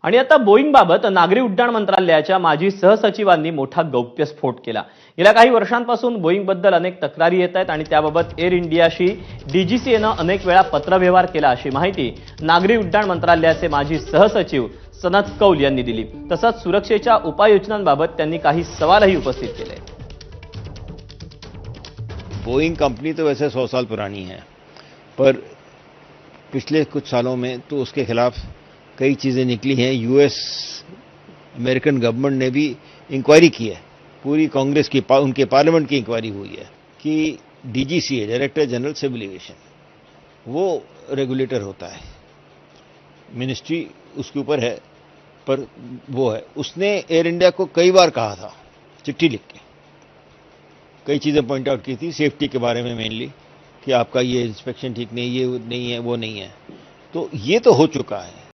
आणि आता बोईंगबाबत नागरी उड्डाण मंत्रालयाच्या माजी सहसचिवांनी मोठा गौप्यस्फोट केला। गेल्या काही वर्षांपासून बोईंगबद्दल अनेक तक्रारी येत आहेत आणि त्याबाबत एअर इंडियाशी डीजीसीएनं अनेक वेळा पत्रव्यवहार केला, अशी माहिती नागरी उड्डाण मंत्रालयाचे माजी सहसचिव सनत कौल यांनी दिली। तसंच सुरक्षेच्या उपाययोजनांबाबत त्यांनी काही सवालही उपस्थित केले। बोइंग कंपनी तो वैसे 100 साल पुरानी है, पर पिछले कुछ सालों में तो उसके खिलाफ कई चीज़ें निकली हैं। यूएस अमेरिकन गवर्नमेंट ने भी इंक्वायरी की है, पूरी कांग्रेस की उनके पार्लियामेंट की इंक्वायरी हुई है कि DGCA director general civil aviation वो रेगुलेटर होता है, मिनिस्ट्री उसके ऊपर है, पर वो है उसने एयर इंडिया को कई बार कहा था, चिट्ठी लिख के कई चीज़ें पॉइंट आउट की थी, सेफ्टी के बारे में मेनली कि आपका ये इंस्पेक्शन ठीक नहीं, ये नहीं है, वो नहीं है। तो ये तो हो चुका है।